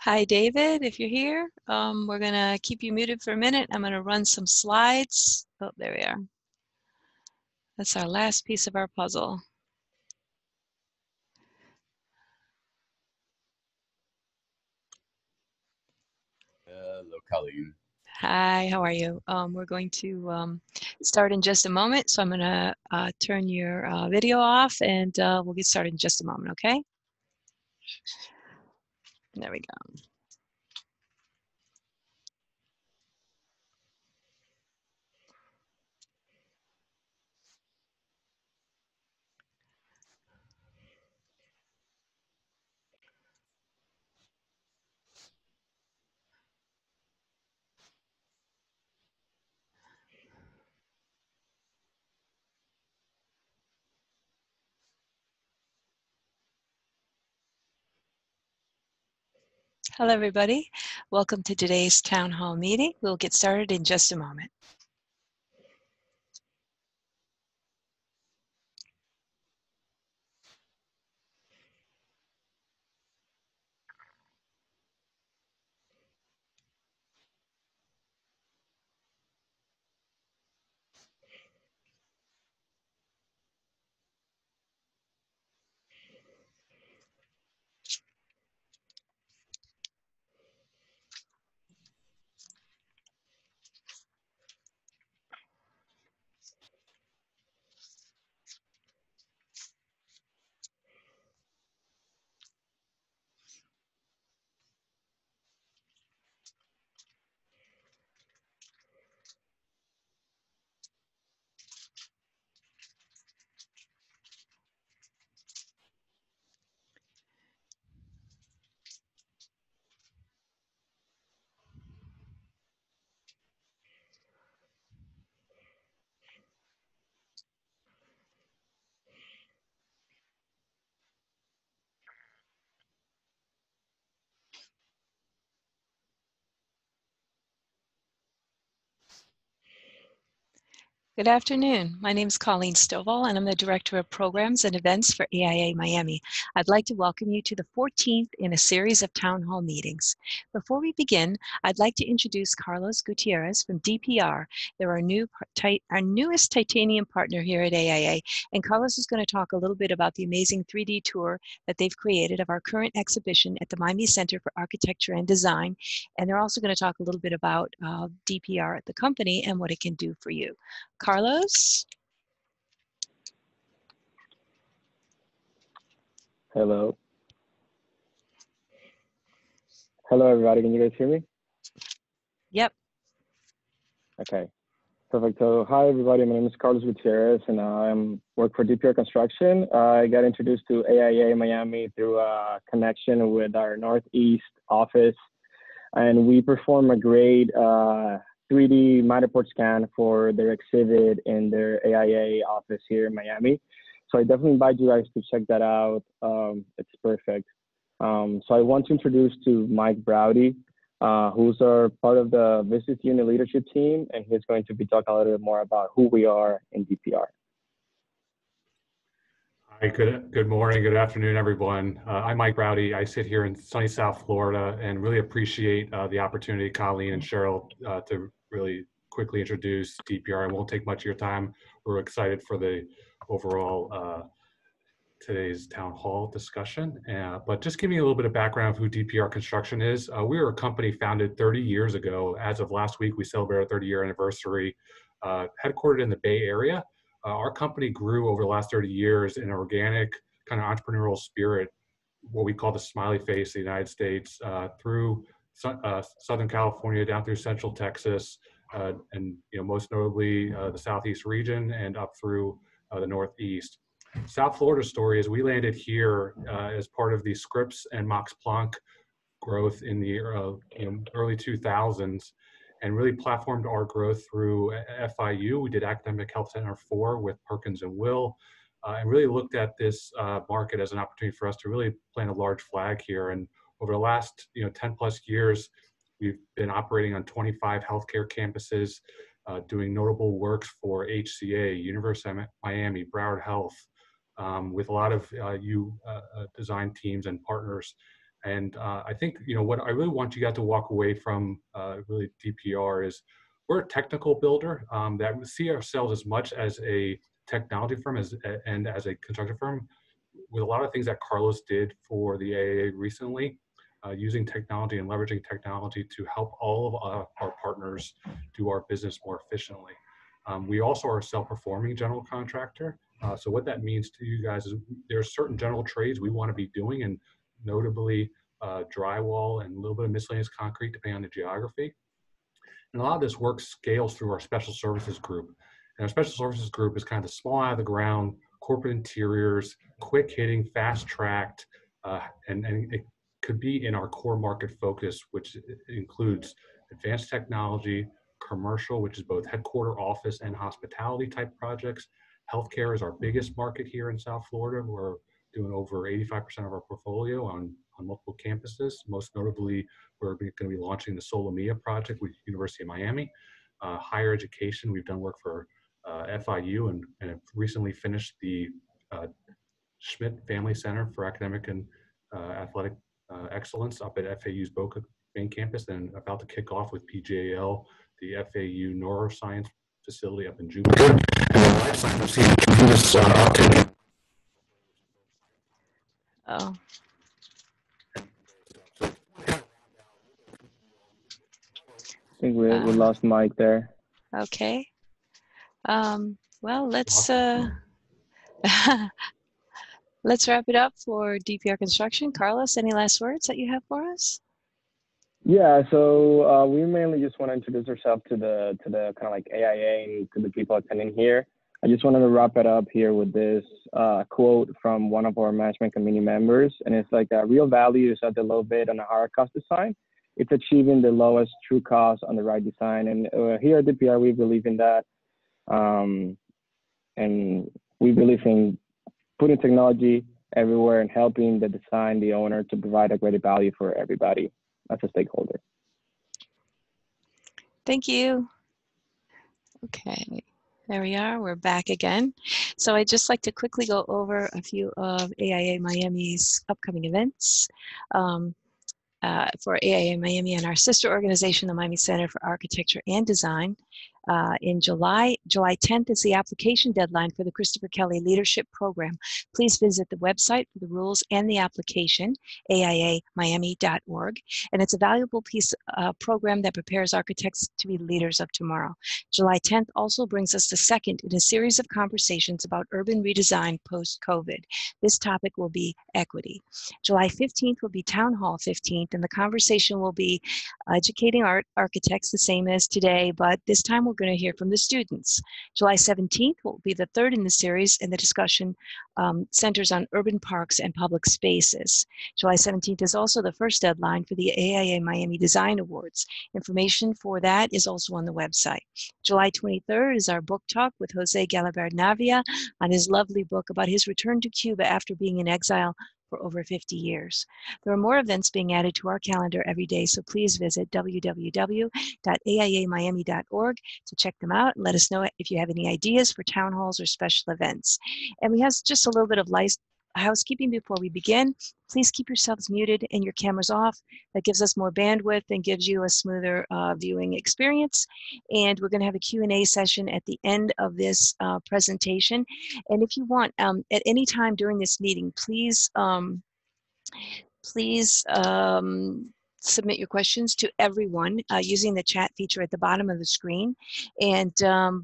Hi, David, if you're here. We're going to keep you muted for a minute. I'm going to run some slides. Oh, there we are. That's our last piece of our puzzle. Hello, Colleen. Hi, how are you? We're going to start in just a moment. So I'm going to turn your video off and we'll get started in just a moment, okay? There we go. Hello, everybody. Welcome to today's town hall meeting. We'll get started in just a moment. Good afternoon. My name is Colleen Stovall, and I'm the Director of Programs and Events for AIA Miami. I'd like to welcome you to the 14th in a series of town hall meetings. Before we begin, I'd like to introduce Carlos Gutierrez from DPR. They're our newest titanium partner here at AIA, and Carlos is going to talk a little bit about the amazing 3D tour that they've created of our current exhibition at the Miami Center for Architecture and Design, and they're also going to talk a little bit about DPR at the company and what it can do for you. Carlos? Hello. Hello, everybody. Can you guys hear me? Yep. Okay, perfect. So, hi, everybody. My name is Carlos Gutierrez, and I work for DPR Construction. I got introduced to AIA Miami through a connection with our Northeast office, and we perform a great 3D Matterport scan for their exhibit in their AIA office here in Miami. So I definitely invite you guys to check that out. It's perfect. So I want to introduce to Mike Browdy, who's our part of the business unit leadership team, and he's going to be talking a little bit more about who we are in DPR. Hi, good morning, good afternoon, everyone. I'm Mike Browdy. I sit here in sunny South Florida and really appreciate the opportunity, Colleen and Cheryl, to really quickly introduce DPR. I won't take much of your time. We're excited for the overall today's town hall discussion. But just give me a little bit of background of who DPR Construction is. We are a company founded 30 years ago. As of last week, we celebrated our 30-year anniversary, headquartered in the Bay Area. Our company grew over the last 30 years in an organic kind of entrepreneurial spirit, what we call the smiley face of the United States, through Southern California down through Central Texas, and most notably the Southeast region and up through the Northeast. South Florida story is we landed here as part of the Scripps and Max Planck growth in the early 2000s, and really platformed our growth through FIU. We did Academic Health Center 4 with Perkins and Will, and really looked at this market as an opportunity for us to really plant a large flag here. And over the last 10 plus years, we've been operating on 25 healthcare campuses, doing notable works for HCA, University of Miami, Broward Health, with a lot of design teams and partners. And I think, what I really want you guys to walk away from really DPR is we're a technical builder that we see ourselves as much as a technology firm and as a construction firm, with a lot of things that Carlos did for the AIA recently, using technology and leveraging technology to help all of our partners do our business more efficiently. We also are a self-performing general contractor. So what that means to you guys is there are certain general trades we want to be doing, and notably drywall and a little bit of miscellaneous concrete depending on the geography. And a lot of this work scales through our special services group. And our special services group is kind of the small out of the ground, corporate interiors, quick hitting, fast tracked, and it could be in our core market focus, which includes advanced technology, commercial, which is both headquarter office and hospitality type projects. Healthcare is our biggest market here in South Florida. We're doing over 85% of our portfolio on multiple campuses. Most notably, we're going to be launching the Solomia project with University of Miami. Higher education, we've done work for FIU and have recently finished the Schmidt Family Center for Academic and Athletic Excellence up at FAU's Boca main campus, and about to kick off with PJL, the FAU Neuroscience facility up in Jupiter. And then life science, we've seen a tremendous uptake. Oh. I think we lost Mike there. Okay. Well, let's let's wrap it up for DPR Construction. Carlos, any last words that you have for us? Yeah, so we mainly just want to introduce ourselves to the kind of like AIA and to the people attending here. I just wanted to wrap it up here with this quote from one of our management committee members, and it's like real value is at the low bid on a higher cost design. It's achieving the lowest true cost on the right design, and here at DPR we believe in that, and we believe in putting technology everywhere and helping the design, the owner, to provide a greater value for everybody as a stakeholder. Thank you. Okay, there we are. We're back again. So I'd just like to quickly go over a few of AIA Miami's upcoming events. For AIA Miami and our sister organization, the Miami Center for Architecture and Design. In July 10th is the application deadline for the Christopher Kelly Leadership Program. Please visit the website for the rules and the application, AIAmiami.org. And it's a valuable piece of program that prepares architects to be leaders of tomorrow. July 10th also brings us the second in a series of conversations about urban redesign post-COVID. This topic will be equity. July 15th will be Town Hall 15th, and the conversation will be educating architects the same as today, but this time we're going to hear from the students. July 17th will be the third in the series, and the discussion centers on urban parks and public spaces. July 17th is also the first deadline for the AIA Miami Design Awards. Information for that is also on the website. July 23rd is our book talk with Jose Galibard Navia on his lovely book about his return to Cuba after being in exile for over 50 years. There are more events being added to our calendar every day, so please visit www.aiamiami.org to check them out and let us know if you have any ideas for town halls or special events. And we have just a little bit of housekeeping before we begin. Please keep yourselves muted and your cameras off. That gives us more bandwidth and gives you a smoother viewing experience. And we're going to have a Q&A session at the end of this presentation. And if you want, at any time during this meeting, please submit your questions to everyone using the chat feature at the bottom of the screen. And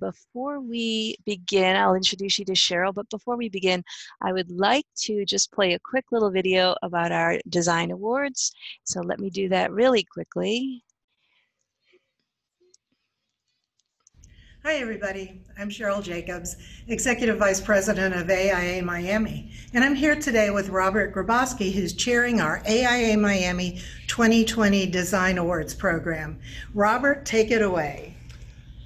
before we begin, I'll introduce you to Cheryl, but before we begin, I would like to just play a quick little video about our design awards. So let me do that really quickly. Hi, everybody. I'm Cheryl Jacobs, Executive Vice President of AIA Miami, and I'm here today with Robert Grabowski, who's chairing our AIA Miami 2020 Design Awards program. Robert, take it away.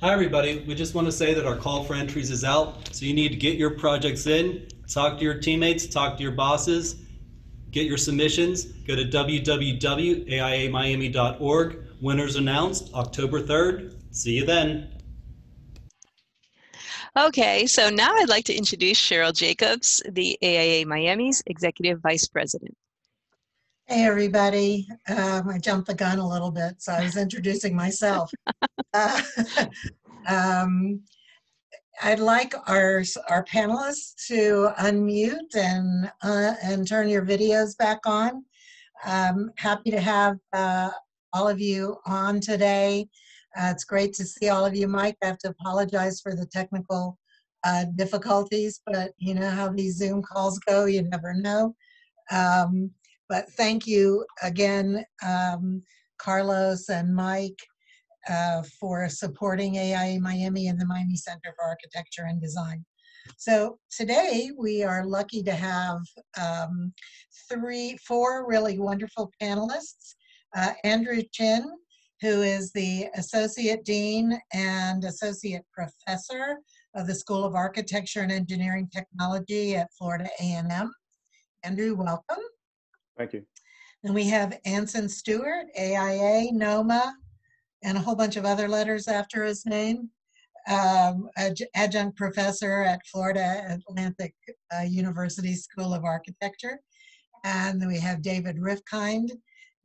Hi, everybody. We just want to say that our call for entries is out, so you need to get your projects in, talk to your teammates, talk to your bosses, get your submissions. Go to www.aiamiami.org. Winners announced October 3rd. See you then. Okay, so now I'd like to introduce Cheryl Jacobs, the AIA Miami's Executive Vice President. Hey, everybody. I jumped the gun a little bit, so I was introducing myself. Uh, um, I'd like our panelists to unmute and turn your videos back on. Happy to have all of you on today. It's great to see all of you. Mike, I have to apologize for the technical difficulties, but you know how these Zoom calls go, you never know. But thank you again, Carlos and Mike, for supporting AIA Miami and the Miami Center for Architecture and Design. So today we are lucky to have four really wonderful panelists. Andrew Chin, who is the Associate Dean and Associate Professor of the School of Architecture and Engineering Technology at Florida A&M. Andrew, welcome. Thank you. And we have Anson Stuart, AIA, NOMA, and a whole bunch of other letters after his name. Adjunct professor at Florida Atlantic University School of Architecture. And then we have David Rifkind.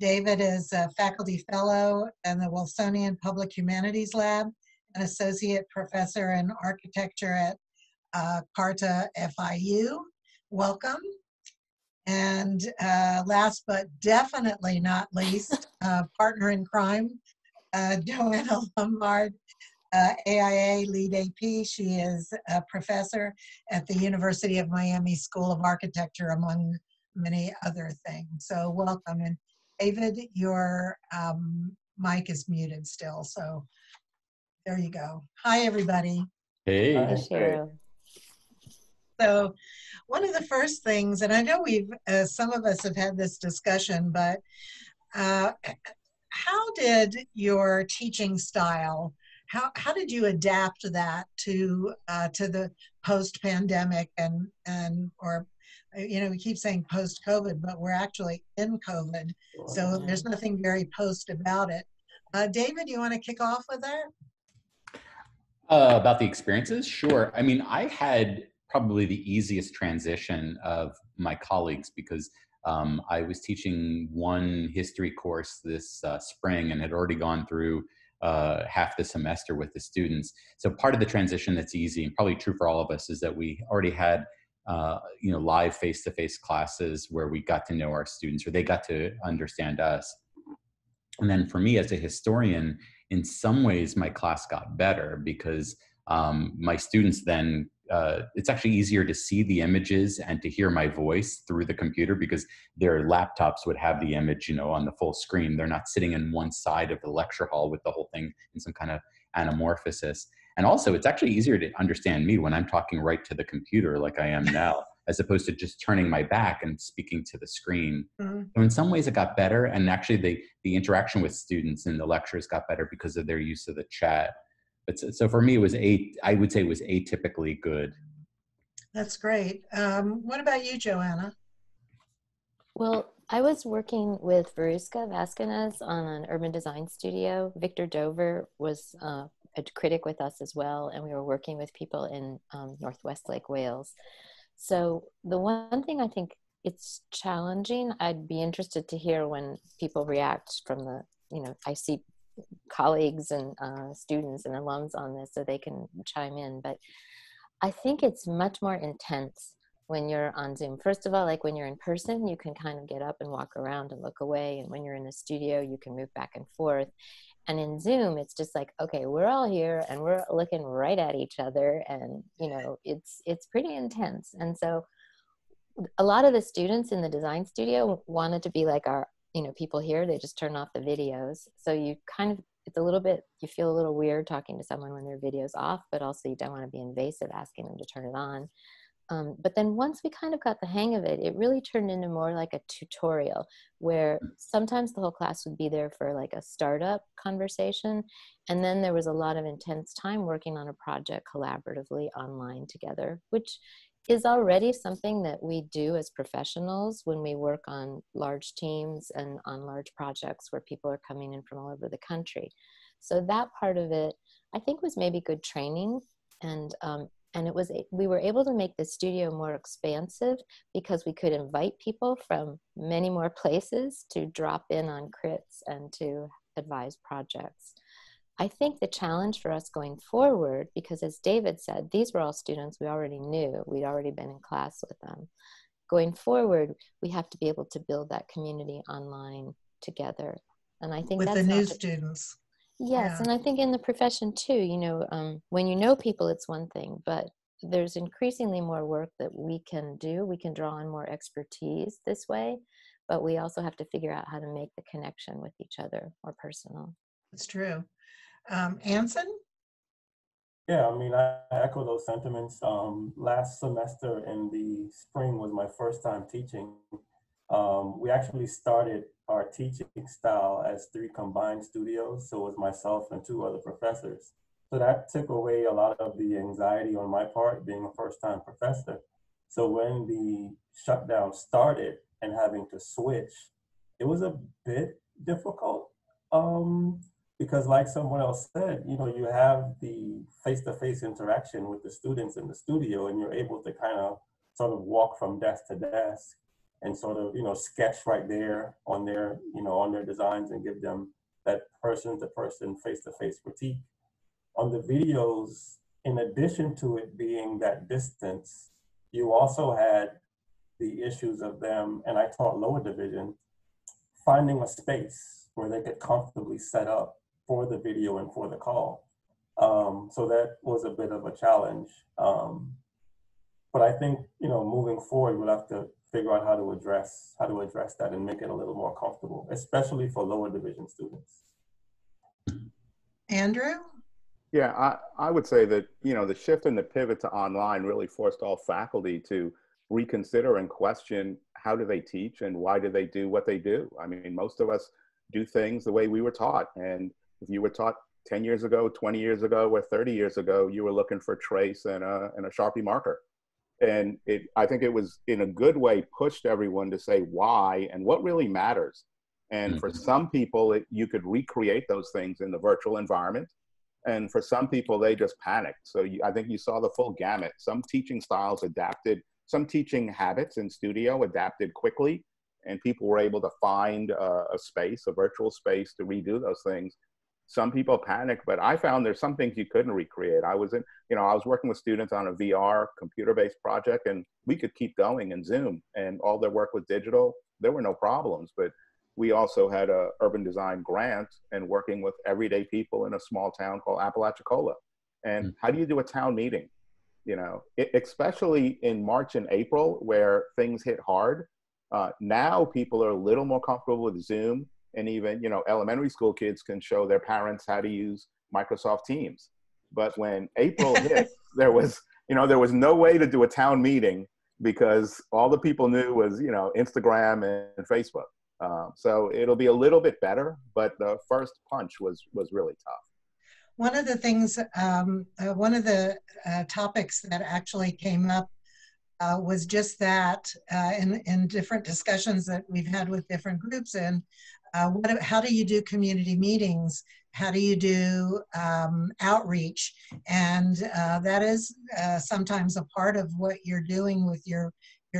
David is a faculty fellow in the Wolfsonian Public Humanities Lab, an associate professor in architecture at CARTA FIU. Welcome. And last but definitely not least, partner in crime, Joanna Lombard, AIA lead AP. She is a professor at the University of Miami School of Architecture, among many other things. So welcome. And David, your mic is muted still. So there you go. Hi, everybody. Hey. Hi, Cheryl. So one of the first things, and I know we've, some of us have had this discussion, but how did your teaching style, how did you adapt that to the post-pandemic or, you know, we keep saying post-COVID, but we're actually in COVID. So there's nothing very post about it. David, you want to kick off with that? About the experiences? Sure. I mean, I had probably the easiest transition of my colleagues because I was teaching one history course this spring and had already gone through half the semester with the students. So part of the transition that's easy and probably true for all of us is that we already had you know, live face-to-face classes where we got to know our students or they got to understand us. And then for me as a historian, in some ways my class got better because my students then, it's actually easier to see the images and to hear my voice through the computer because their laptops would have the image, you know, on the full screen. They're not sitting in one side of the lecture hall with the whole thing in some kind of anamorphosis. And also it's actually easier to understand me when I'm talking right to the computer like I am now, as opposed to just turning my back and speaking to the screen. Mm-hmm. So in some ways it got better. And actually the interaction with students in the lectures got better because of their use of the chat. But so for me, it was I would say it was atypically good. That's great. What about you, Joanna? Well, I was working with Veruska Vasquez on an urban design studio. Victor Dover was a critic with us as well, and we were working with people in Northwest Lake Wales. So the one thing I think it's challenging, I'd be interested to hear when people react from the, you know, I see colleagues and students and alums on this so they can chime in, but I think it's much more intense when you're on Zoom. First of all, like when you're in person, you can kind of get up and walk around and look away, and when you're in the studio, you can move back and forth. And in Zoom, it's just like, okay, we're all here and we're looking right at each other, and you know, it's pretty intense. And so a lot of the students in the design studio wanted to be like our, you know, people here, they just turn off the videos. So you kind of, it's a little bit, you feel a little weird talking to someone when their video's off, but also you don't want to be invasive asking them to turn it on. But then once we kind of got the hang of it, it really turned into more like a tutorial where sometimes the whole class would be there for like a startup conversation. And then there was a lot of intense time working on a project collaboratively online together, which is already something that we do as professionals when we work on large teams and on large projects where people are coming in from all over the country. So that part of it, I think, was maybe good training. And And we were able to make the studio more expansive because we could invite people from many more places to drop in on crits and to advise projects. I think the challenge for us going forward, because as David said, these were all students we already knew, we'd already been in class with them. Going forward, we have to be able to build that community online together. And I think with that's the new not students. Yes, Yeah. and I think in the profession too, you know, when you know people, it's one thing, but there's increasingly more work that we can do. We can draw on more expertise this way, but we also have to figure out how to make the connection with each other more personal. It's true. Anson? Yeah, I mean, I echo those sentiments. Last semester in the spring was my first time teaching. We actually started our teaching style as 3 combined studios. So it was myself and 2 other professors. So that took away a lot of the anxiety on my part, being a first-time professor. So when the shutdown started and having to switch, it was a bit difficult. Because like someone else said, you know, you have the face-to-face interaction with the students in the studio, and you're able to kind of sort of walk from desk to desk and sort of, you know, sketch right there on their, you know, on their designs and give them that person-to-person, face-to-face critique. On the videos, in addition to it being that distance, you also had the issues of them, and I taught lower division, finding a space where they could comfortably set up for the video and for the call. So that was a bit of a challenge. But I think, you know, moving forward, we'll have to figure out how to address that and make it a little more comfortable, especially for lower division students. Andrew? Yeah, I would say that, you know, the shift and the pivot to online really forced all faculty to reconsider and question how do they teach and why do they do what they do. I mean, most of us do things the way we were taught. And if you were taught 10 years ago, 20 years ago, or 30 years ago, you were looking for trace and a Sharpie marker. And I think it was in a good way pushed everyone to say why and what really matters. And for some people, you could recreate those things in the virtual environment. And for some people, they just panicked. So I think you saw the full gamut. Some teaching styles adapted, some teaching habits in studio adapted quickly, and people were able to find a space, a virtual space to redo those things. Some people panicked, but I found there's some things you couldn't recreate. I was working with students on a VR computer-based project, and we could keep going in Zoom, and all their work was digital. There were no problems, but we also had a urban design grant and working with everyday people in a small town called Apalachicola. And how do you do a town meeting? You know, especially in March and April where things hit hard. Now people are a little more comfortable with Zoom, and even, you know, elementary school kids can show their parents how to use Microsoft Teams. But when April hit, there was no way to do a town meeting because all the people knew was, you know, Instagram and Facebook. So it'll be a little bit better, but the first punch was really tough. One of the things, one of the topics that actually came up was just that in different discussions that we've had with different groups. And how do you do community meetings? How do you do outreach? And that is sometimes a part of what you're doing with your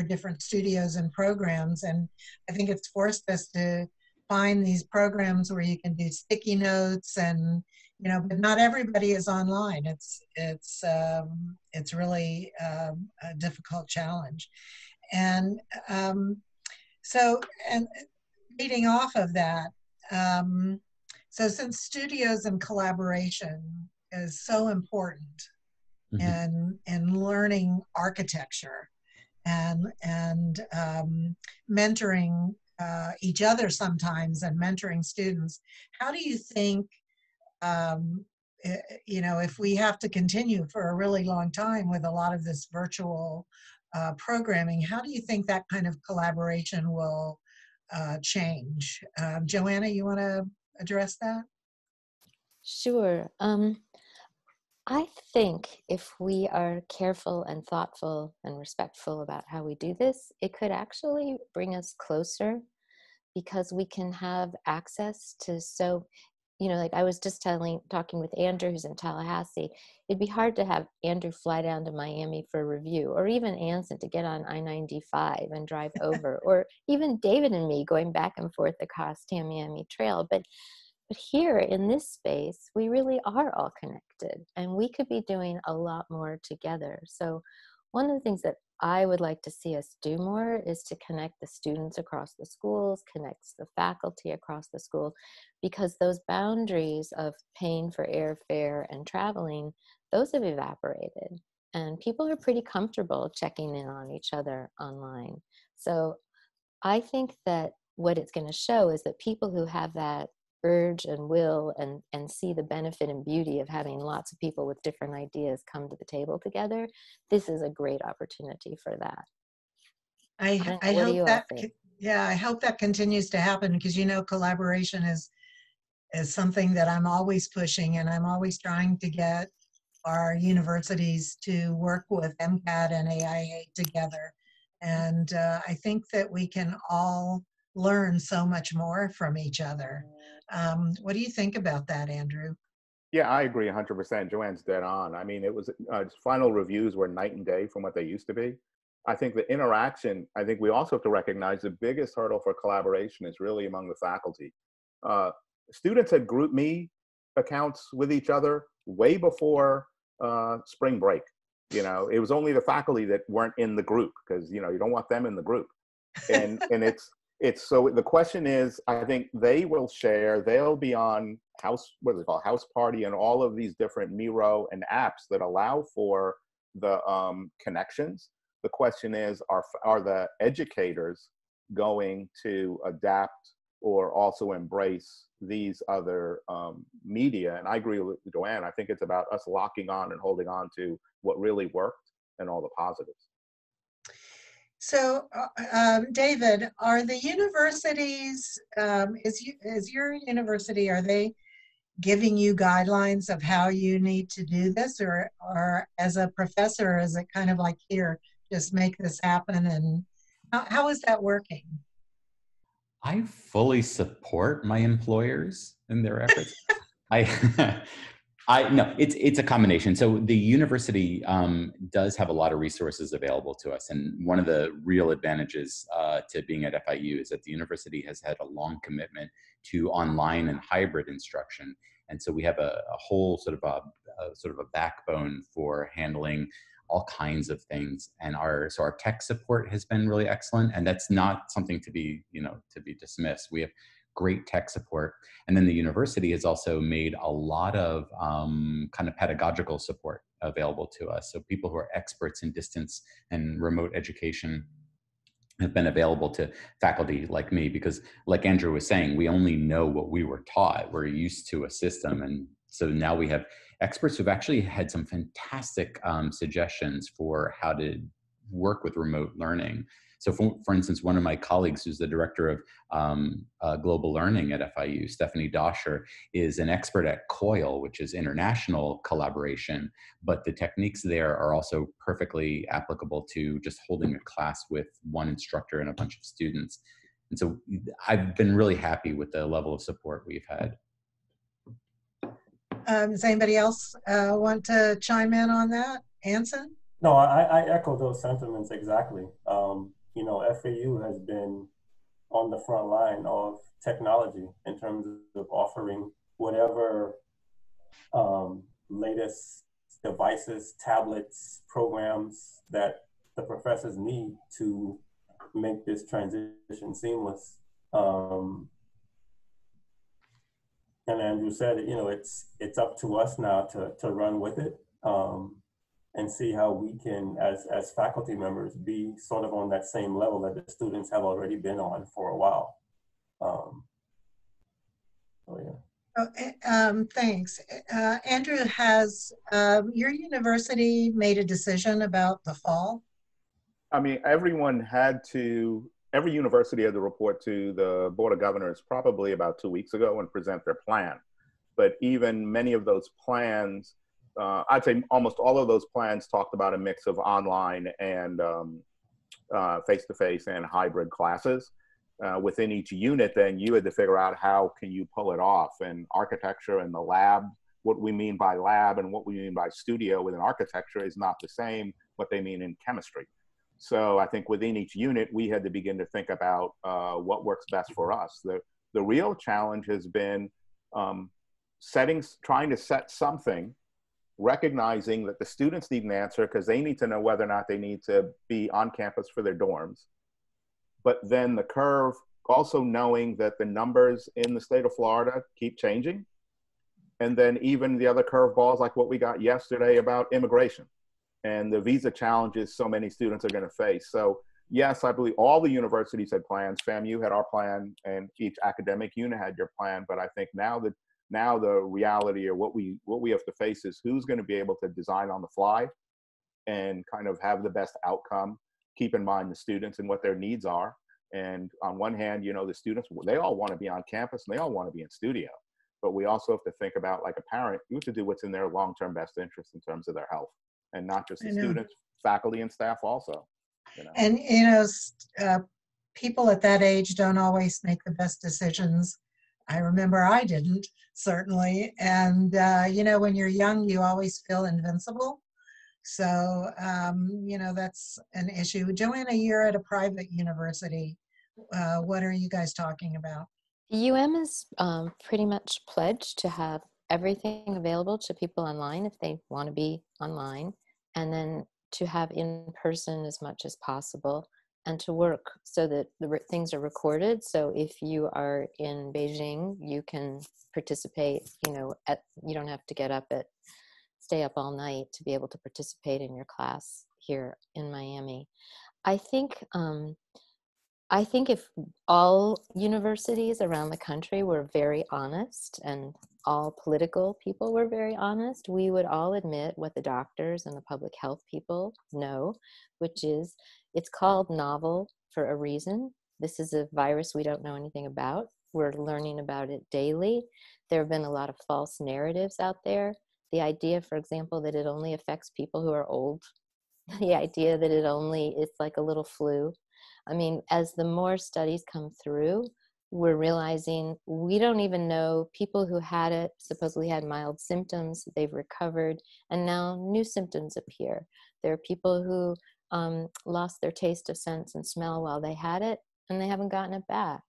different studios and programs. And I think it's forced us to find these programs where you can do sticky notes and, you know, but not everybody is online. It's really a difficult challenge. And so, and leading off of that, so since studios and collaboration is so important in learning architecture and mentoring each other sometimes and mentoring students, how do you think, you know, if we have to continue for a really long time with a lot of this virtual programming, how do you think that kind of collaboration will change? Joanna, you want to address that? Sure. I think if we are careful and thoughtful and respectful about how we do this, it could actually bring us closer because we can have access to, so you know, like I was just talking with Andrew, who's in Tallahassee. It'd be hard to have Andrew fly down to Miami for review, or even Anson to get on I-95 and drive over, or even David and me going back and forth across Tamiami Trail. But here in this space, we really are all connected, and we could be doing a lot more together. So one of the things that I would like to see us do more is to connect the students across the schools, connect the faculty across the school, because those boundaries of paying for airfare and traveling, those have evaporated. And people are pretty comfortable checking in on each other online. So I think that what it's going to show is that people who have that urge and will and see the benefit and beauty of having lots of people with different ideas come to the table together, this is a great opportunity for that. I what do hope you that all think? Yeah, I hope that continues to happen, because you know collaboration is something that I'm always pushing, and I'm always trying to get our universities to work with MCAT and AIA together. And I think that we can all learn so much more from each other. What do you think about that, Andrew? Yeah, I agree 100%. Joanne's dead on. I mean, it was final reviews were night and day from what they used to be. I think the interaction, I think we also have to recognize the biggest hurdle for collaboration is really among the faculty. Students had group me accounts with each other way before spring break. You know, it was only the faculty that weren't in the group, because, you know, you don't want them in the group. And it's so the question is, I think they will share, they'll be on House Party and all of these different Miro and apps that allow for the connections. The question is, are the educators going to adapt or also embrace these other media? And I agree with Joanne. I think it's about us locking on and holding on to what really worked and all the positives. So, David, are the universities, is your university, are they giving you guidelines of how you need to do this? Or as a professor, is it kind of like, here, just make this happen? And how is that working? I fully support my employers in their efforts. No, it's a combination. So the university does have a lot of resources available to us. And one of the real advantages to being at FIU is that the university has had a long commitment to online and hybrid instruction. And so we have a whole sort of a backbone for handling all kinds of things. And our tech support has been really excellent. And that's not something to be dismissed. We have great tech support. And then the university has also made a lot of kind of pedagogical support available to us. So people who are experts in distance and remote education have been available to faculty like me, because like Andrew was saying, we only know what we were taught. We're used to a system. And so now we have experts who've actually had some fantastic suggestions for how to work with remote learning. So for instance, one of my colleagues who's the director of global learning at FIU, Stephanie Doscher, is an expert at COIL, which is international collaboration, but the techniques there are also perfectly applicable to just holding a class with one instructor and a bunch of students. And so I've been really happy with the level of support we've had. Does anybody else want to chime in on that? Anson? No, I echo those sentiments exactly. You know, FAU has been on the front line of technology in terms of offering whatever latest devices, tablets, programs that the professors need to make this transition seamless. And Andrew said, you know, it's up to us now to run with it. And see how we can, as faculty members, be sort of on that same level that the students have already been on for a while. Thanks. Andrew, has your university made a decision about the fall? I mean, every university had to report to the Board of Governors probably about 2 weeks ago and present their plan. But even many of those plans, I'd say almost all of those plans talked about a mix of online and face-to-face and hybrid classes. within each unit, then you had to figure out how can you pull it off. And architecture and the lab, what we mean by lab and what we mean by studio within architecture is not the same what they mean in chemistry. So I think within each unit, we had to begin to think about what works best for us. The real challenge has been trying to set something, recognizing that the students need an answer because they need to know whether or not they need to be on campus for their dorms. But then the curve, also knowing that the numbers in the state of Florida keep changing. And then even the other curveballs like what we got yesterday about immigration and the visa challenges so many students are going to face. So yes, I believe all the universities had plans. FAMU had our plan and each academic unit had your plan. But I think now the reality or what we have to face is who's going to be able to design on the fly and kind of have the best outcome, keep in mind the students and what their needs are. And on one hand, you know, the students, they all want to be on campus and they all want to be in studio. But we also have to think about, like a parent, you have to do what's in their long-term best interest in terms of their health, and not just the students, faculty and staff also. You know? And, you know, people at that age don't always make the best decisions. I remember I didn't, certainly. And, you know, when you're young, you always feel invincible. So, you know, that's an issue. Joanna, you're at a private university. What are you guys talking about? UM is pretty much pledged to have everything available to people online if they want to be online, and then to have in person as much as possible, and to work so that the things are recorded. So if you are in Beijing, you can participate, you know, you don't have to stay up all night to be able to participate in your class here in Miami. I think if all universities around the country were very honest and all political people were very honest, we would all admit what the doctors and the public health people know, which is it's called novel for a reason. This is a virus we don't know anything about. We're learning about it daily. There have been a lot of false narratives out there. The idea, for example, that it only affects people who are old. The idea that it's like a little flu. I mean, as the more studies come through, we're realizing we don't even know people who had it, supposedly had mild symptoms, they've recovered, and now new symptoms appear. There are people who lost their taste of sense and smell while they had it, and they haven't gotten it back.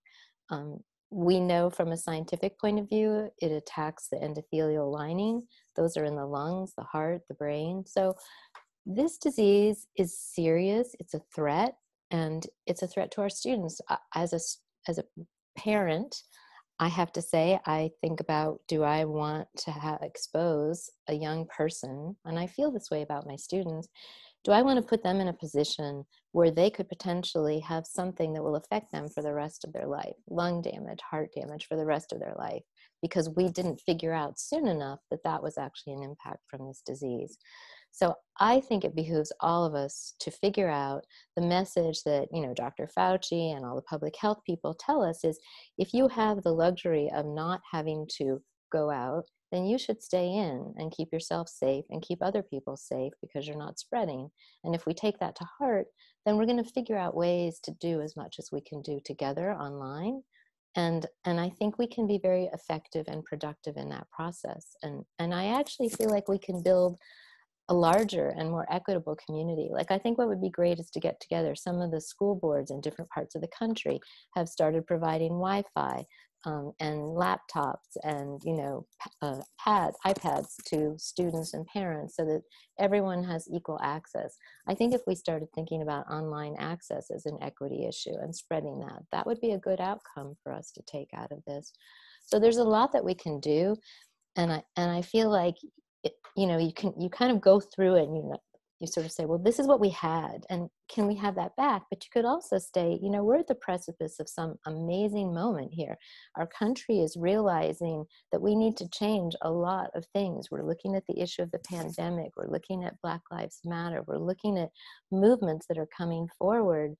We know from a scientific point of view, it attacks the endothelial lining. Those are in the lungs, the heart, the brain. So this disease is serious. It's a threat, and it's a threat to our students. As a parent, I have to say, I think about, do I want to expose a young person, and I feel this way about my students, do I want to put them in a position where they could potentially have something that will affect them for the rest of their life, lung damage, heart damage for the rest of their life, because we didn't figure out soon enough that that was actually an impact from this disease. So I think it behooves all of us to figure out the message that, you know, Dr. Fauci and all the public health people tell us is, if you have the luxury of not having to go out, then you should stay in and keep yourself safe and keep other people safe because you're not spreading. And if we take that to heart, then we're going to figure out ways to do as much as we can do together online. And I think we can be very effective and productive in that process. And I actually feel like we can build a larger and more equitable community. Like, I think what would be great is to get together. Some of the school boards in different parts of the country have started providing Wi-Fi and laptops and, you know, iPads to students and parents so that everyone has equal access. I think if we started thinking about online access as an equity issue and spreading that, that would be a good outcome for us to take out of this. So there's a lot that we can do. And I feel like, you know, you kind of go through it and you sort of say, well, this is what we had, and can we have that back? But you could also say, you know, we're at the precipice of some amazing moment here. Our country is realizing that we need to change a lot of things. We're looking at the issue of the pandemic. We're looking at Black Lives Matter. We're looking at movements that are coming forward.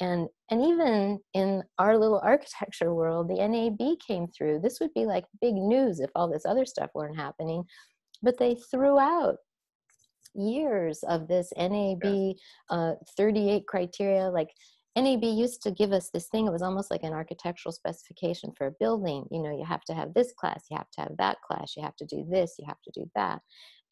And even in our little architecture world, the NAB came through. This would be like big news if all this other stuff weren't happening. But they threw out years of this NAB 38 criteria. Like, NAB used to give us this thing. It was almost like an architectural specification for a building. You know, you have to have this class, you have to have that class, you have to do this, you have to do that.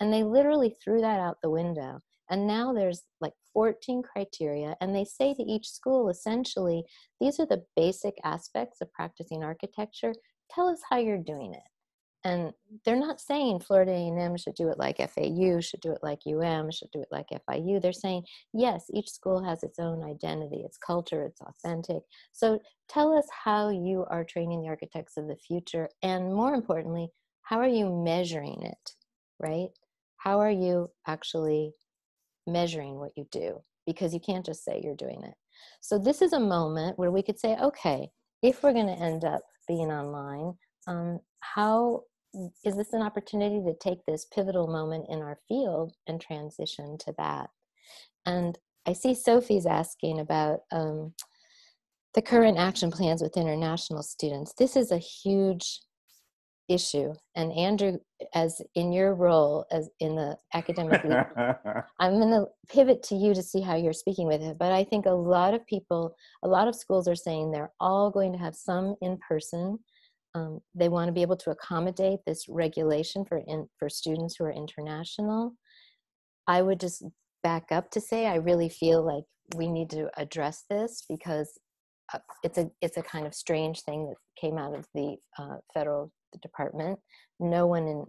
And they literally threw that out the window. And now there's like 14 criteria, and they say to each school, essentially, these are the basic aspects of practicing architecture. Tell us how you're doing it. And they're not saying Florida A&M should do it like FAU, should do it like UM, should do it like FIU. They're saying, yes, each school has its own identity, its culture, it's authentic. So tell us how you are training the architects of the future. And more importantly, how are you measuring it, right? How are you actually measuring what you do? Because you can't just say you're doing it. So this is a moment where we could say, okay, if we're going to end up being online, how is this an opportunity to take this pivotal moment in our field and transition to that? And I see Sophie's asking about the current action plans with international students. This is a huge issue. And Andrew, as in your role as in the academic lead, I'm going to pivot to you to see how you're speaking with it. But I think a lot of people, a lot of schools are saying they're all going to have some in-person. They want to be able to accommodate this regulation for students who are international. I would just back up to say I really feel like we need to address this, because it's a kind of strange thing that came out of the federal department. No one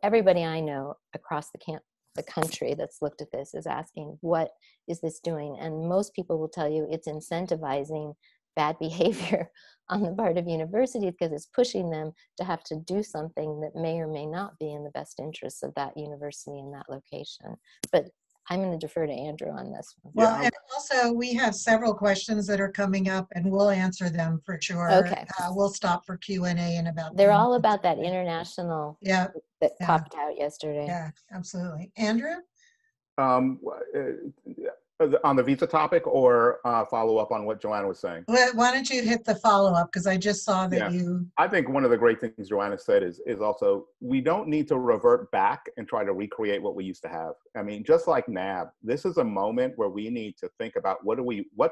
everybody I know across the country that's looked at this is asking, what is this doing? And most people will tell you it's incentivizing bad behavior on the part of universities, because it's pushing them to have to do something that may or may not be in the best interests of that university in that location. But I'm going to defer to Andrew on this one. Well, and also we have several questions that are coming up, and we'll answer them for sure. Okay. We'll stop for Q&A in about. They're all about that international that popped out yesterday. Yeah, absolutely. Andrew? On the visa topic, or follow up on what Joanna was saying? Well, why don't you hit the follow-up, because I just saw that you... I think one of the great things Joanna said is also, we don't need to revert back and try to recreate what we used to have. I mean, just like NAB, this is a moment where we need to think about what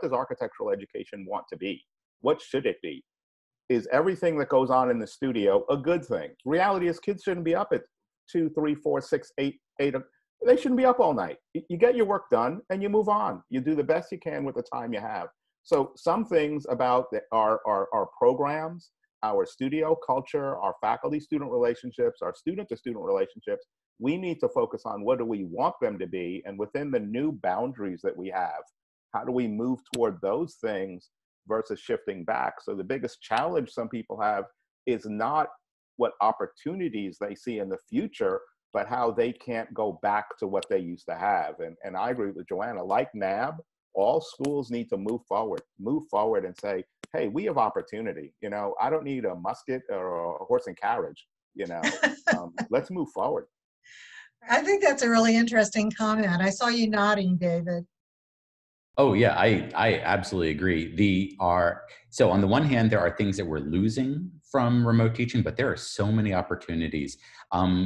does architectural education want to be? What should it be? Is everything that goes on in the studio a good thing? Reality is, kids shouldn't be up at 2, 3, 4, 6, 8. They shouldn't be up all night. You get your work done and you move on. You do the best you can with the time you have. So some things about our programs, our studio culture, our faculty-student relationships, our student-to-student relationships, we need to focus on what do we want them to be, and within the new boundaries that we have, how do we move toward those things versus shifting back? So the biggest challenge some people have is not what opportunities they see in the future, but how they can't go back to what they used to have. And I agree with Joanna, like NAB, all schools need to move forward and say, hey, we have opportunity. You know, I don't need a musket or a horse and carriage, you know, let's move forward. I think that's a really interesting comment. I saw you nodding, David. Oh yeah, I absolutely agree. So on the one hand, there are things that we're losing from remote teaching, but there are so many opportunities.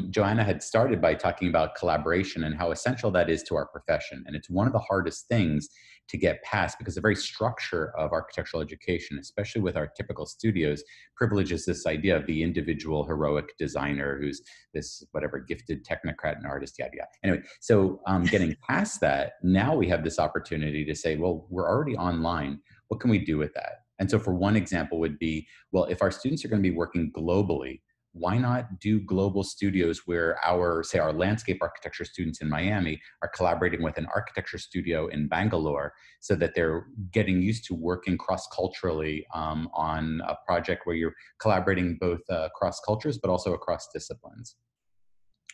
Joanna had started by talking about collaboration and how essential that is to our profession. And it's one of the hardest things to get past, because the very structure of architectural education, especially with our typical studios, privileges this idea of the individual heroic designer who's this whatever gifted technocrat and artist, yada yada. Anyway, so getting past that, now we have this opportunity to say, well, we're already online. What can we do with that? And so for one example would be, well, if our students are going to be working globally, why not do global studios where our landscape architecture students in Miami are collaborating with an architecture studio in Bangalore, so that they're getting used to working cross-culturally on a project where you're collaborating both across cultures, but also across disciplines.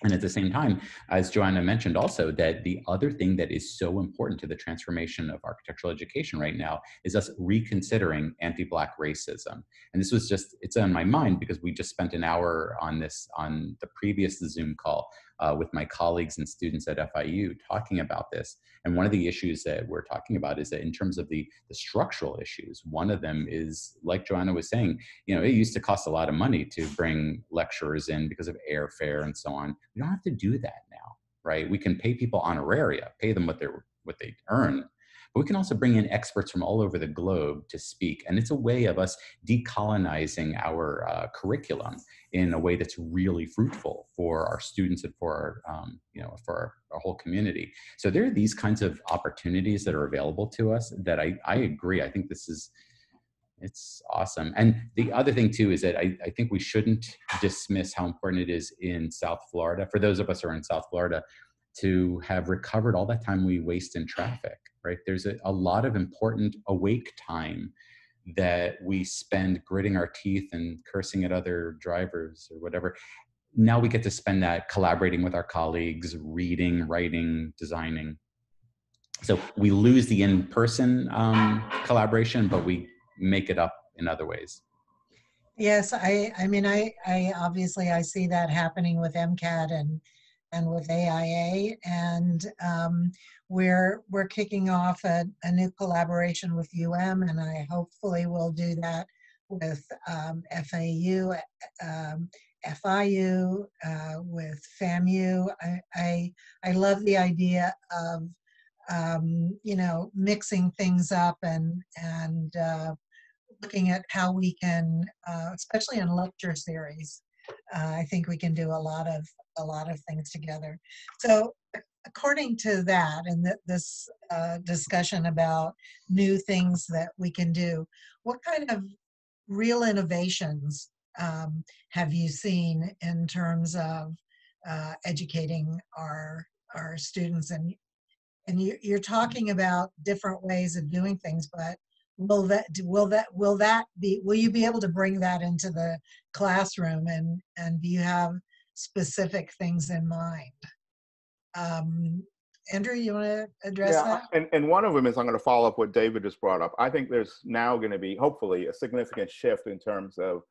And at the same time, as Joanna mentioned also, that the other thing that is so important to the transformation of architectural education right now is us reconsidering anti-Black racism. And this was it's on my mind because we just spent an hour on this on the previous Zoom call with my colleagues and students at FIU talking about this. And one of the issues that we're talking about is that in terms of the structural issues, one of them is, like Joanna was saying, you know, it used to cost a lot of money to bring lecturers in because of airfare and so on. We don't have to do that now, right? We can pay people honoraria, pay them what they earn. but we can also bring in experts from all over the globe to speak. And it's a way of us decolonizing our curriculum in a way that's really fruitful for our students and for our, for our whole community. So there are these kinds of opportunities that are available to us that I agree. I think it's awesome. And the other thing too is that I think we shouldn't dismiss how important it is in South Florida, for those of us who are in South Florida, to have recovered all that time we waste in traffic, right? There's a lot of important awake time that we spend gritting our teeth and cursing at other drivers or whatever. Now we get to spend that collaborating with our colleagues, reading, writing, designing. So we lose the in-person collaboration, but we make it up in other ways. Yes, I mean, I obviously I see that happening with MCAT and with AIA, and we're kicking off a new collaboration with and I hopefully will do that with FAU, FIU, with FAMU. I love the idea of mixing things up and looking at how we can, especially in lecture series, I think we can do a lot of things together. So according to that and this discussion about new things that we can do, what kind of real innovations have you seen in terms of educating our students? And you're talking about different ways of doing things, but will you be able to bring that into the classroom, and do you have specific things in mind? Andrew, you want to address that? And one of them is, I'm going to follow up what David just brought up. I think there's now going to be, hopefully, a significant shift in terms of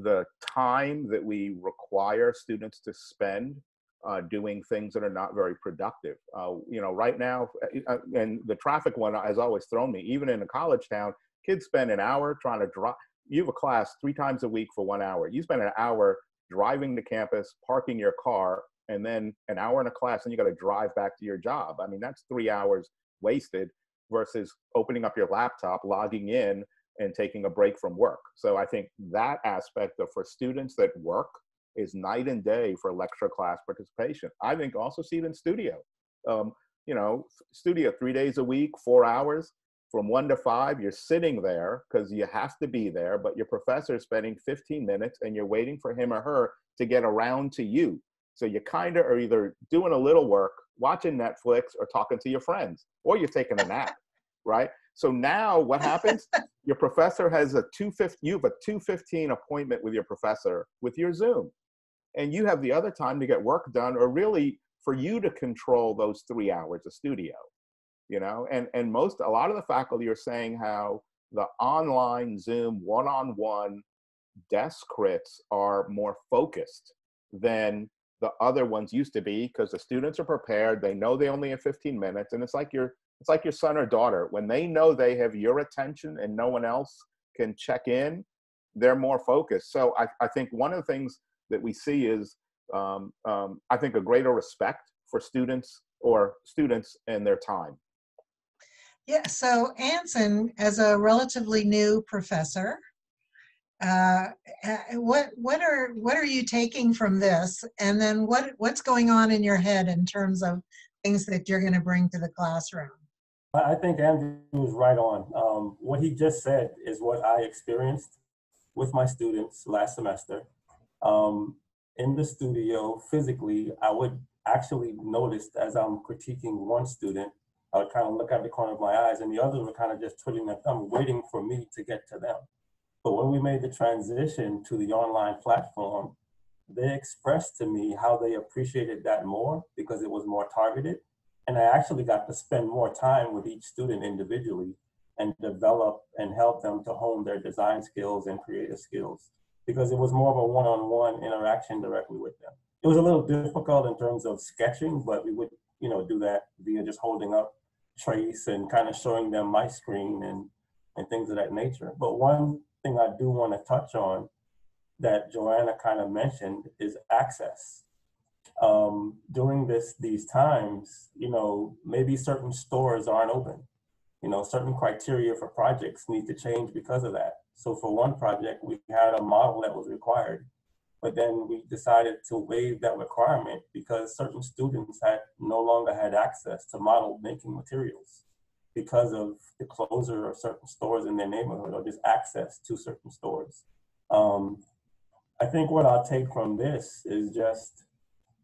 the time that we require students to spend doing things that are not very productive. Right now, and the traffic one has always thrown me, even in a college town, kids spend an hour trying to drive. You have a class 3 times a week for 1 hour. You spend an hour driving to campus, parking your car, and then an hour in a class, and you got to drive back to your job. I mean, that's 3 hours wasted versus opening up your laptop, logging in, and taking a break from work. So I think that aspect of, for students that work, is night and day for lecture class participation. I think also see it in studio. Studio 3 days a week, 4 hours, from 1 to 5, you're sitting there because you have to be there, but your professor is spending 15 minutes and you're waiting for him or her to get around to you. So you kind of are either doing a little work, watching Netflix, or talking to your friends, or you're taking a nap, right? So now what happens? Your professor has you have a 2:15 appointment with your professor with your Zoom. And you have the other time to get work done, or really for you to control those 3 hours of studio, and a lot of the faculty are saying how the online Zoom one-on-one desk crits are more focused than the other ones used to be, because the students are prepared. They know they only have 15 minutes. And it's like your son or daughter, when they know they have your attention and no one else can check in, they're more focused. So I think one of the things that we see is, I think, a greater respect for students and their time. Yeah, so Anson, as a relatively new professor, what are you taking from this? And then what's going on in your head in terms of things that you're going to bring to the classroom? I think Andrew was right on. What he just said is what I experienced with my students last semester. In the studio, physically, I would actually notice, as I'm critiquing one student, I would kind of look at the corner of my eyes, and the others were kind of just twiddling their thumb, waiting for me to get to them. But when we made the transition to the online platform, they expressed to me how they appreciated that more because it was more targeted. And I actually got to spend more time with each student individually and develop and help them to hone their design skills and creative skills, because it was more of a one-on-one interaction directly with them. It was a little difficult in terms of sketching, but we would, do that via just holding up trace and kind of showing them my screen and things of that nature. But one thing I do want to touch on that Joanna kind of mentioned is access. During these times, maybe certain stores aren't open. certain criteria for projects need to change because of that. So for one project, we had a model that was required, but then we decided to waive that requirement because certain students no longer had access to model making materials because of the closure of certain stores in their neighborhood or just access to certain stores. I think what I'll take from this is just,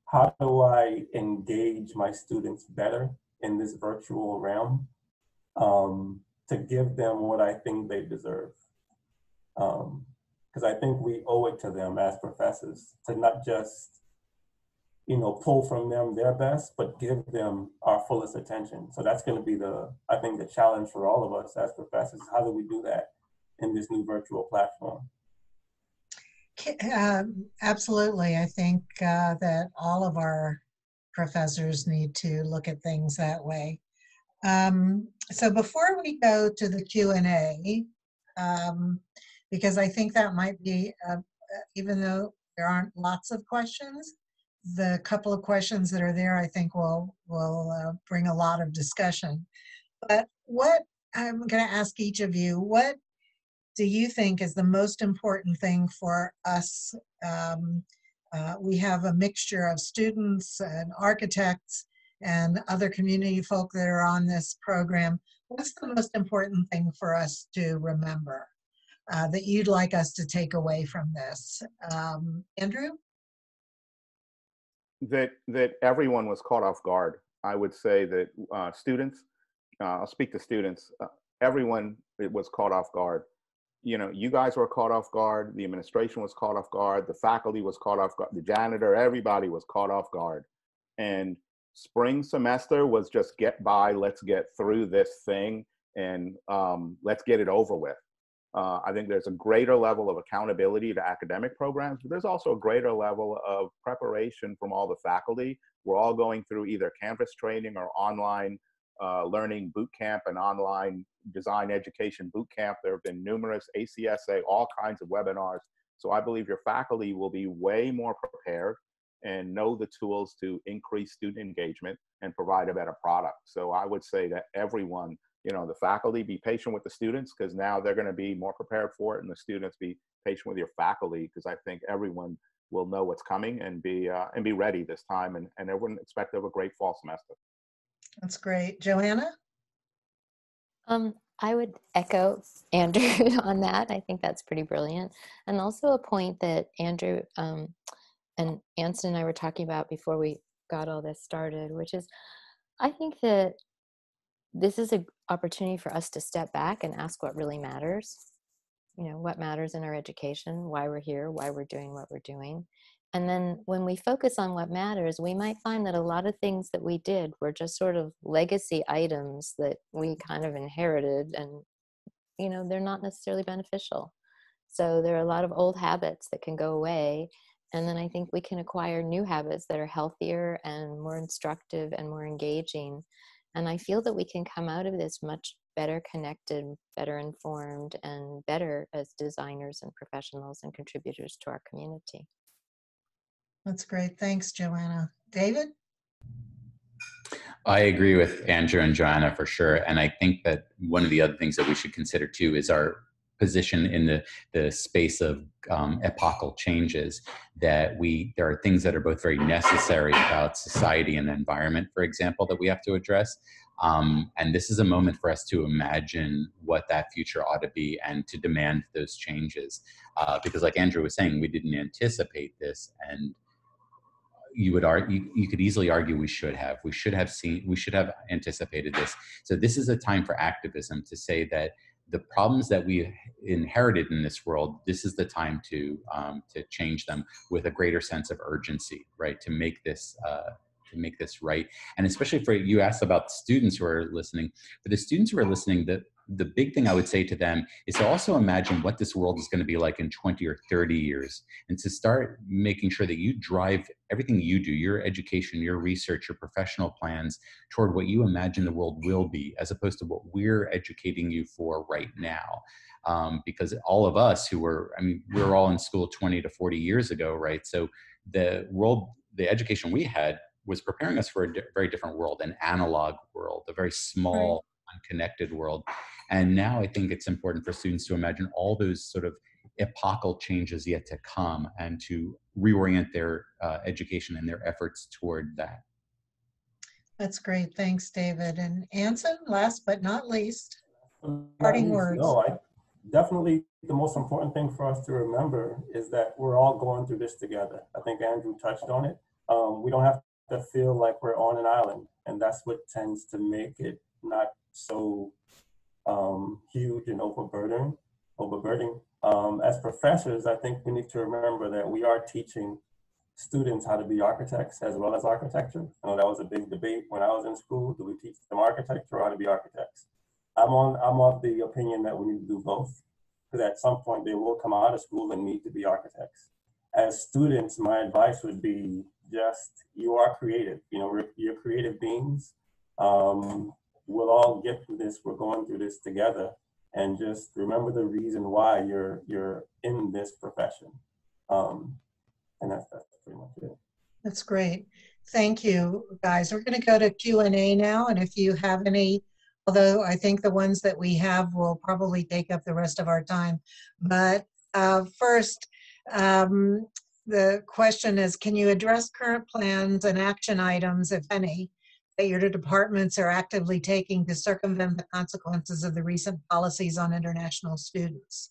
how do I engage my students better in this virtual realm to give them what I think they deserve? Because I think we owe it to them as professors to not just, pull from them their best, but give them our fullest attention. So that's going to be I think the challenge for all of us as professors. How do we do that in this new virtual platform? Absolutely. I think that all of our professors need to look at things that way. So before we go to the Q&A, because I think that might be, even though there aren't lots of questions, the couple of questions that are there, I think will bring a lot of discussion. But what I'm going to ask each of you, what do you think is the most important thing for us? We have a mixture of students and architects and other community folk that are on this program. What's the most important thing for us to remember that you'd like us to take away from this? Andrew? That everyone was caught off guard. I would say that students, I'll speak to students, everyone was caught off guard. You guys were caught off guard, the administration was caught off guard, the faculty was caught off guard, the janitor, everybody was caught off guard. And spring semester was just get by, let's get through this thing, and let's get it over with. I think there's a greater level of accountability to academic programs, but there's also a greater level of preparation from all the faculty. We're all going through either Canvas training or online learning boot camp and online design education boot camp. There have been numerous ACSA, all kinds of webinars. So I believe your faculty will be way more prepared and know the tools to increase student engagement and provide a better product. So I would say that everyone, the faculty, be patient with the students, because now they're going to be more prepared for it, and the students, be patient with your faculty, because I think everyone will know what's coming and be ready this time, and everyone expect to have a great fall semester. That's great. Joanna? I would echo Andrew on that. I think that's pretty brilliant. And also a point that Andrew and Anson and I were talking about before we got all this started, which is, I think that this is an opportunity for us to step back and ask what really matters. What matters in our education, why we're here, why we're doing what we're doing. And then when we focus on what matters, we might find that a lot of things that we did were just sort of legacy items that we kind of inherited, and, they're not necessarily beneficial. So there are a lot of old habits that can go away. And then I think we can acquire new habits that are healthier and more instructive and more engaging. And I feel that we can come out of this much better connected, better informed, and better as designers and professionals and contributors to our community. That's great. Thanks, Joanna. David? I agree with Andrew and Joanna for sure. And I think that one of the other things that we should consider too is our position in the space of epochal changes, that there are things that are both very necessary about society and the environment, for example, that we have to address. And this is a moment for us to imagine what that future ought to be and to demand those changes. Because like Andrew was saying, we didn't anticipate this, and you could easily argue we should have anticipated this. So this is a time for activism, to say that the problems that we inherited in this world, this is the time to change them with a greater sense of urgency, right? To make this right. And especially for, you asked about students who are listening, for the students who are listening, the big thing I would say to them is to also imagine what this world is going to be like in 20 or 30 years, and to start making sure that you drive everything you do, your education, your research, your professional plans, toward what you imagine the world will be, as opposed to what we're educating you for right now. Because all of us we're all in school 20 to 40 years ago, right? So the education we had was preparing us for a very different world, an analog world, a very small, unconnected world. And now I think it's important for students to imagine all those sort of epochal changes yet to come and to reorient their education and their efforts toward that. That's great. Thanks, David. And Anson, last but not least, Not parting least, words. no, definitely the most important thing for us to remember is that we're all going through this together. I think Andrew touched on it. We don't have to feel like we're on an island, and that's what tends to make it not so huge and overburdening. As professors, I think we need to remember that we are teaching students how to be architects as well as architecture. I know that was a big debate when I was in school. Do we teach them architecture or how to be architects? I'm of the opinion that we need to do both, because at some point they will come out of school and need to be architects. As students, my advice would be just, you are creative. You know, you're creative beings. We'll all get through this. We're going through this together. And just remember the reason why you're in this profession. And that's pretty much it. That's great. Thank you, guys. We're going to go to Q&A now. And if you have any, although I think the ones that we have will probably take up the rest of our time. But first, the question is, can you address current plans and action items, if any, that your departments are actively taking to circumvent the consequences of the recent policies on international students?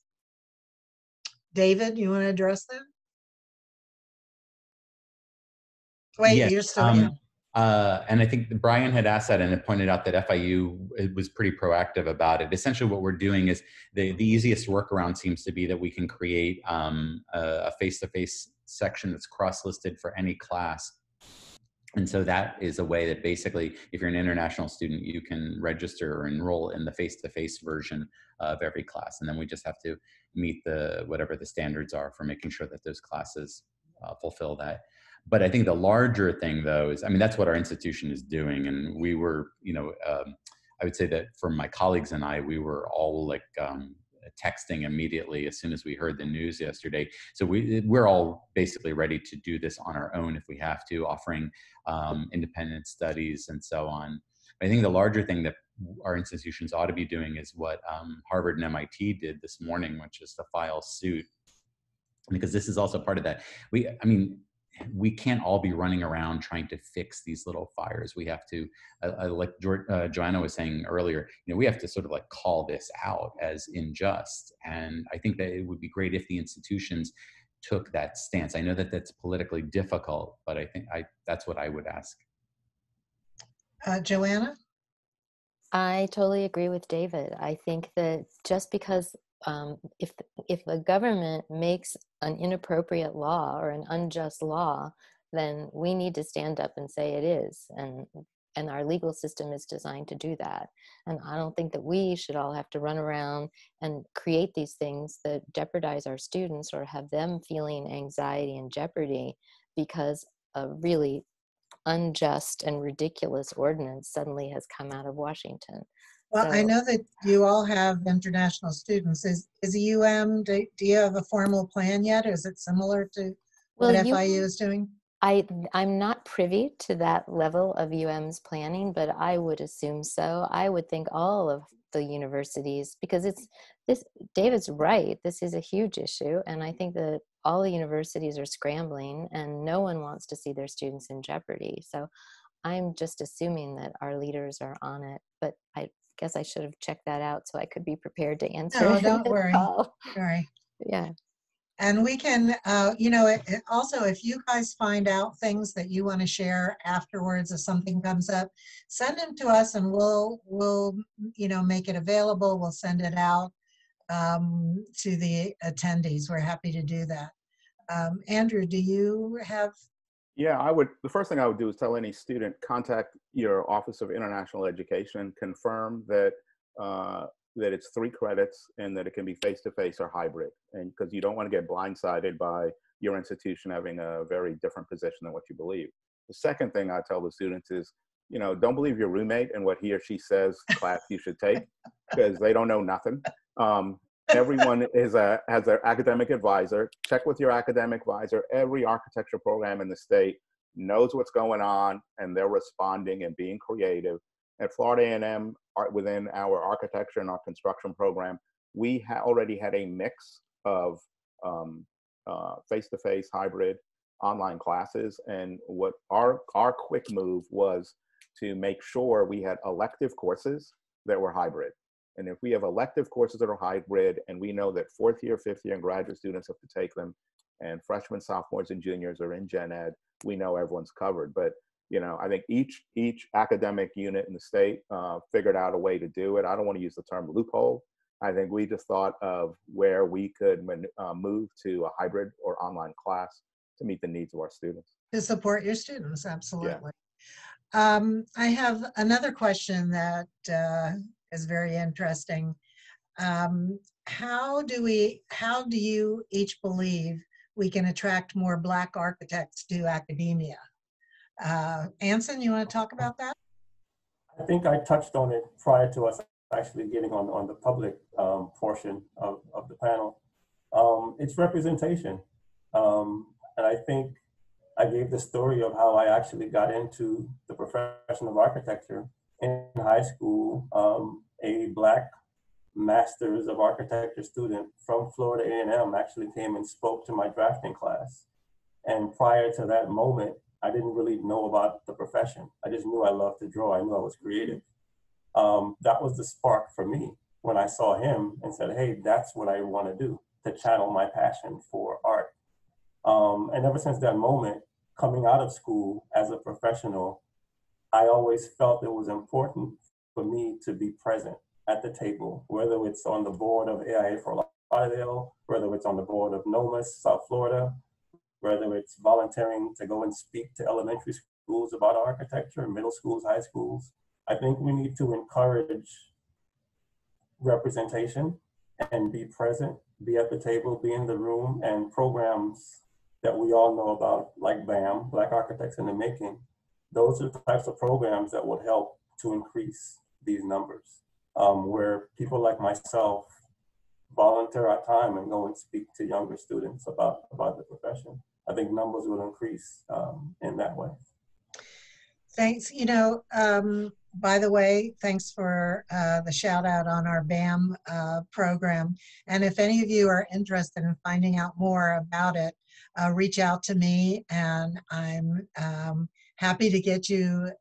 David, you want to address that? Wait, yes. you're still here. And I think Brian had asked that and it pointed out that FIU was pretty proactive about it. Essentially what we're doing is the easiest workaround seems to be that we can create a face-to-face section that's cross-listed for any class. And so that is a way that basically, if you're an international student, you can register or enroll in the face-to-face version of every class. And then we just have to meet whatever the standards are for making sure that those classes fulfill that. But I think the larger thing, though, is, I mean, that's what our institution is doing. And we were, I would say that for my colleagues and I, we were all like texting immediately as soon as we heard the news yesterday. So we're all basically ready to do this on our own if we have to, offering independent studies and so on. But I think the larger thing that our institutions ought to be doing is what Harvard and MIT did this morning, which is to file suit, because this is also part of that. We can't all be running around trying to fix these little fires. We have to, like Joanna was saying earlier, we have to sort of like call this out as unjust. And I think that it would be great if the institutions took that stance. I know that that's politically difficult, but I think that's what I would ask. Joanna? I totally agree with David. I think that just because if the government makes an inappropriate law or an unjust law, then we need to stand up and say it is. And our legal system is designed to do that. And I don't think that we should all have to run around and create these things that jeopardize our students or have them feeling anxiety and jeopardy because a really unjust and ridiculous ordinance suddenly has come out of Washington. Well, So, I know that you all have international students. Is UM, do you have a formal plan yet? Or is it similar to what FIU is doing? I'm not privy to that level of UM's planning, but I would assume so. I would think all of the universities, because David's right, this is a huge issue. And I think that all the universities are scrambling and no one wants to see their students in jeopardy. So I'm just assuming that our leaders are on it, but I guess I should have checked that out so I could be prepared to answer. No, don't worry. Sorry. Yeah. And we can, also, if you guys find out things that you want to share afterwards, if something comes up, send them to us and we'll make it available. We'll send it out to the attendees. We're happy to do that. Andrew, do you have? Yeah, the first thing I would do is tell any student, contact your Office of International Education, confirm that that it's 3 credits and that it can be face-to-face or hybrid. And because you don't want to get blindsided by your institution having a very different position than what you believe. The second thing I tell the students is, don't believe your roommate and what he or she says class you should take, because they don't know nothing. Everyone has their academic advisor. Check with your academic advisor. Every architecture program in the state knows what's going on and they're responding and being creative. At Florida A&M, within our architecture and our construction program, we already had a mix of face-to-face, hybrid, online classes. And what our quick move was to make sure we had elective courses that were hybrid. And if we have elective courses that are hybrid, and we know that 4th year, 5th year, and graduate students have to take them, and freshmen, sophomores, and juniors are in gen ed, we know everyone's covered. But you know, I think each academic unit in the state figured out a way to do it. I don't want to use the term loophole. I think we just thought of where we could move to a hybrid or online class to meet the needs of our students. To support your students, absolutely. Yeah. I have another question that is very interesting. How do you each believe we can attract more Black architects to academia? Anson, you want to talk about that? I think I touched on it prior to us actually getting on the public portion of the panel. It's representation. And I think I gave the story of how I actually got into the profession of architecture in high school. A Black Masters of Architecture student from Florida A&M actually came and spoke to my drafting class. And prior to that moment, I didn't really know about the profession. I just knew I loved to draw. I knew I was creative. That was the spark for me when I saw him and said, hey, that's what I want to do, to channel my passion for art. And ever since that moment, coming out of school as a professional, I always felt it was important for me to be present at the table, whether it's on the board of AIA for Lauderdale, whether it's on the board of NOMA, South Florida, whether it's volunteering to go and speak to elementary schools about architecture, middle schools, high schools. I think we need to encourage representation and be present, be at the table, be in the room, and programs that we all know about, like BAM, Black Architects in the Making. Those are the types of programs that would help to increase these numbers, where people like myself volunteer our time and go and speak to younger students about the profession. I think numbers will increase in that way. Thanks. You know, by the way, thanks for the shout out on our BAM program. And if any of you are interested in finding out more about it, reach out to me, and I'm happy to get you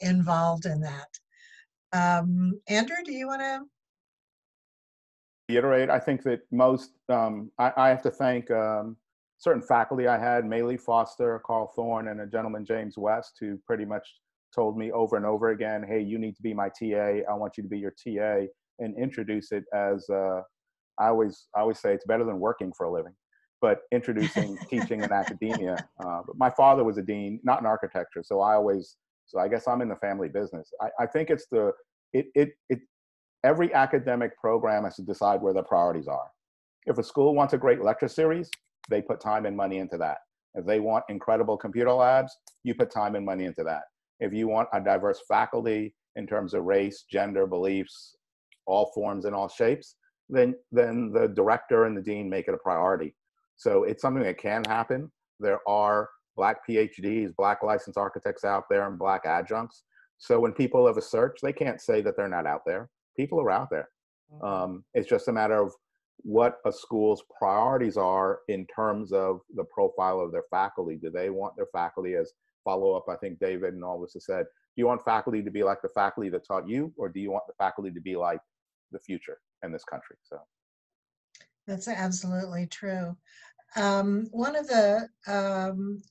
involved in that. Andrew, do you want to? Reiterate, I think that most, I have to thank certain faculty I had, Maylee Foster, Carl Thorne, and a gentleman, James West, who pretty much told me over and over again, hey, you need to be my TA. I want you to be your TA, and introduce it as, I always say it's better than working for a living, but introducing teaching in academia. But my father was a dean, not in architecture, so I guess I'm in the family business. I think it's every academic program has to decide where their priorities are. If a school wants a great lecture series, they put time and money into that. If they want incredible computer labs, you put time and money into that. If you want a diverse faculty in terms of race, gender, beliefs, all forms and all shapes, then the director and the dean make it a priority. So it's something that can happen. There are Black PhDs, Black licensed architects out there, and Black adjuncts. So when people have a search, they can't say that they're not out there. People are out there. It's just a matter of what a school's priorities are in terms of the profile of their faculty. Do they want their faculty, as follow-up, I think David and all this has said, do you want faculty to be like the faculty that taught you, or do you want the faculty to be like the future in this country? So That's absolutely true. One of the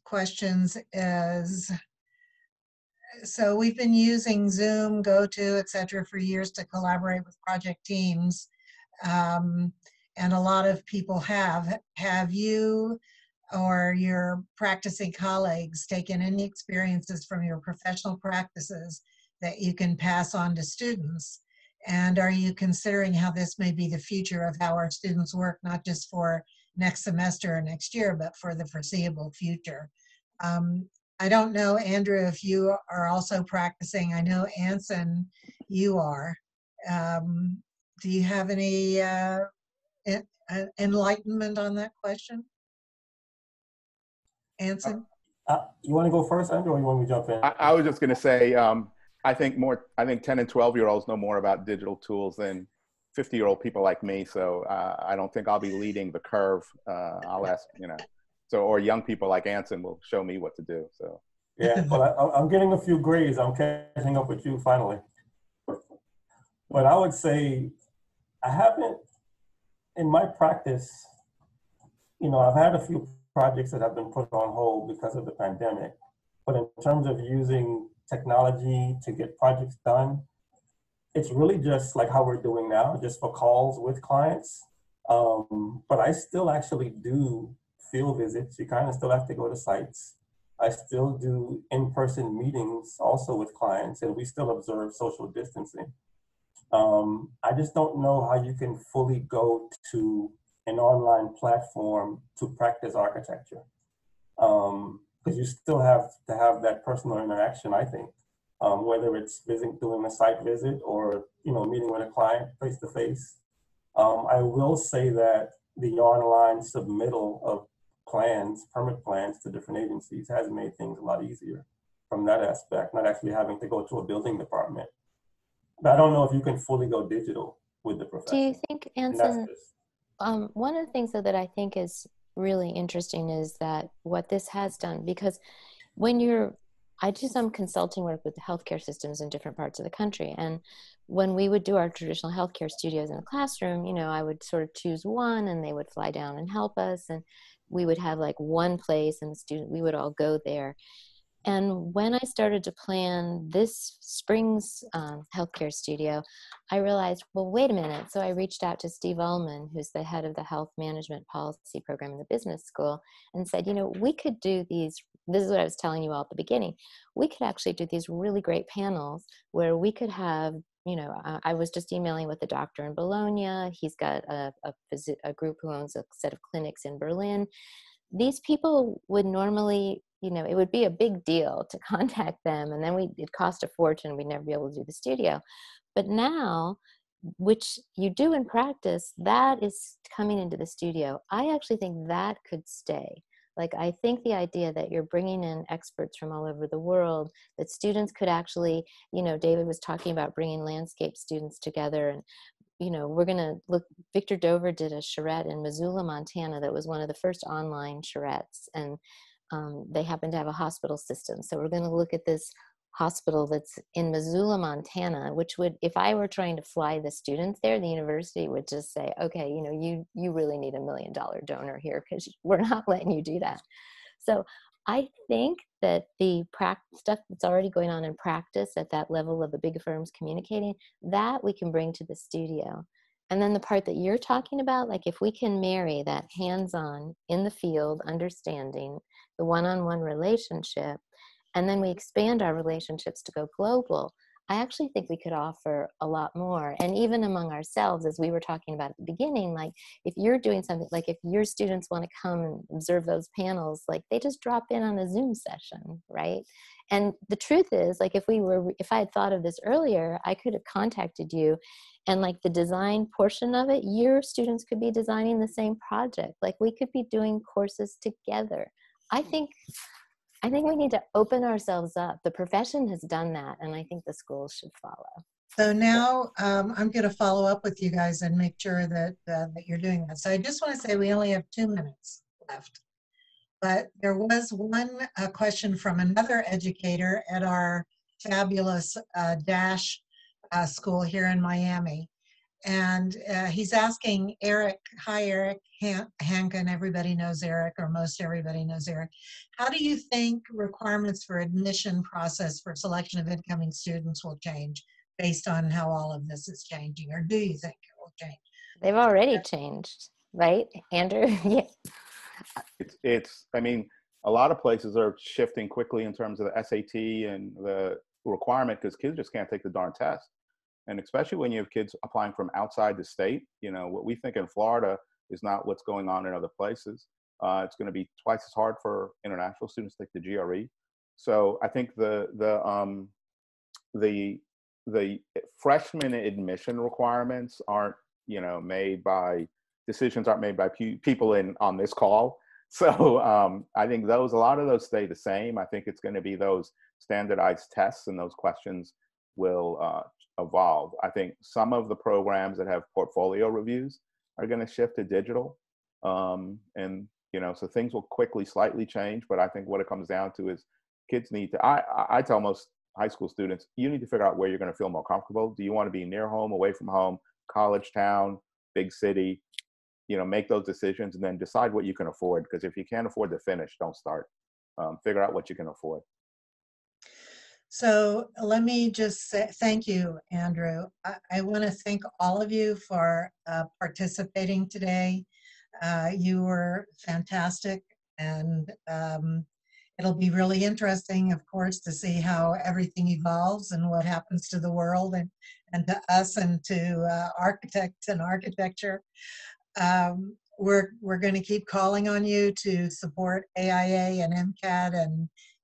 questions is, so we've been using Zoom, GoTo, et cetera, for years to collaborate with project teams. And a lot of people have. Have you or your practicing colleagues taken any experiences from your professional practices that you can pass on to students? And are you considering how this may be the future of how our students work, not just for next semester or next year, but for the foreseeable future? I don't know, Andrew, if you are also practicing. I know, Anson, you are. Do you have any enlightenment on that question? Anson? You want to go first, Andrew, or you want me to jump in? I was just going to say, I think 10 and 12-year-olds know more about digital tools than 50-year-old people like me. So I don't think I'll be leading the curve. I'll ask, or young people like Anson will show me what to do. So yeah, well, I'm getting a few grades. I'm catching up with you finally. But I would say I haven't, in my practice, I've had a few projects that have been put on hold because of the pandemic. But in terms of using technology to get projects done, it's really just like how we're doing now, just for calls with clients. But I still actually do field visits. You kind of still have to go to sites. I still do in-person meetings also with clients, and we still observe social distancing. I just don't know how you can fully go to an online platform to practice architecture. Because you still have to have that personal interaction, I think, whether it's doing a site visit or meeting with a client face to face. I will say that the online submittal of permit plans to different agencies has made things a lot easier from that aspect, not actually having to go to a building department. But I don't know if you can fully go digital with the profession. Do you think, Anson, one of the things that I think is really interesting is that what this has done, because I do some consulting work with the healthcare systems in different parts of the country. And when we would do our traditional healthcare studios in the classroom, I would sort of choose one and they would fly down and help us. And we would have like one place and we would all go there. And when I started to plan this spring's healthcare studio, I realized, well, wait a minute. So I reached out to Steve Ullman, who's the head of the health management policy program in the business school, and said, we could do these. This is what I was telling you all at the beginning. We could actually do these really great panels where we could have, I was just emailing with a doctor in Bologna. He's got a group who owns a set of clinics in Berlin. These people would normally, it would be a big deal to contact them, and then it'd cost a fortune. We'd never be able to do the studio. But now, which you do in practice, that is coming into the studio. I actually think that could stay. Like, I think the idea that you're bringing in experts from all over the world, that students could actually, David was talking about bringing landscape students together, and we're going to look. Victor Dover did a charrette in Missoula, Montana, that was one of the first online charrettes, and they happen to have a hospital system. So we're going to look at this hospital that's in Missoula, Montana, which would, if I were trying to fly the students there, the university would just say, okay, you really need $1 million donor here because we're not letting you do that. So I think that the stuff that's already going on in practice at that level of the big firms communicating, that we can bring to the studio. And then the part that you're talking about, like if we can marry that hands-on in the field, understanding the one-on-one relationship, and then we expand our relationships to go global, I actually think we could offer a lot more. And even among ourselves, as we were talking about at the beginning, like if you're doing something, like if your students want to come and observe those panels, like they just drop in on a Zoom session, right? And the truth is, like if I had thought of this earlier, I could have contacted you, and like the design portion of it, your students could be designing the same project. Like we could be doing courses together. I think we need to open ourselves up. The profession has done that, and I think the schools should follow. So now I'm going to follow up with you guys and make sure that you're doing that. So I just want to say we only have 2 minutes left. But there was one question from another educator at our fabulous Dash school here in Miami. And he's asking Eric, hi Eric Hankin, everybody knows Eric, or most everybody knows Eric. How do you think requirements for admission process for selection of incoming students will change based on how all of this is changing? Or do you think it will change? They've already changed, right, Andrew? Yeah. I mean, a lot of places are shifting quickly in terms of the SAT and the requirement, because kids just can't take the darn test. And especially when you have kids applying from outside the state, what we think in Florida is not what's going on in other places. It's going to be twice as hard for international students to take the GRE. So I think the freshman admission requirements aren't, decisions aren't made by people on this call. So I think a lot of those stay the same. I think it's going to be those standardized tests and those questions will evolve. I think some of the programs that have portfolio reviews are going to shift to digital. And, so things will quickly, slightly change. But I think what it comes down to is kids need to, I tell most high school students, you need to figure out where you're going to feel more comfortable. Do you want to be near home, away from home, college town, big city? Make those decisions and then decide what you can afford. Because if you can't afford to finish, don't start. Figure out what you can afford. So let me just say thank you, Andrew. I want to thank all of you for participating today. You were fantastic, and it'll be really interesting, of course, to see how everything evolves and what happens to the world and to us and to architects and architecture. We're going to keep calling on you to support AIA and MCAT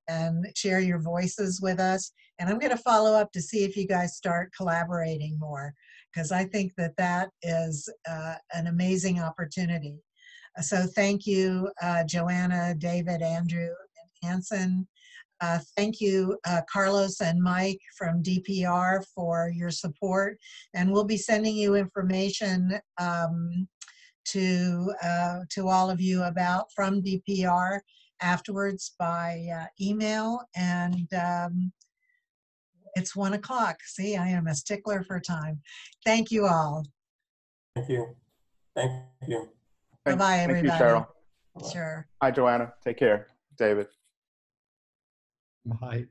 and share your voices with us. And I'm going to follow up to see if you guys start collaborating more, because I think that is an amazing opportunity. So thank you, Joanna, David, Andrew, and Anson. Thank you, Carlos and Mike from DPR for your support. And we'll be sending you information to all of you from DPR afterwards by email. And it's 1 o'clock. See, I am a stickler for time. Thank you all. Thank you. Thank you. Bye-bye, everybody. Thank you, Cheryl. Sure. Hi, Joanna. Take care. David. Bye.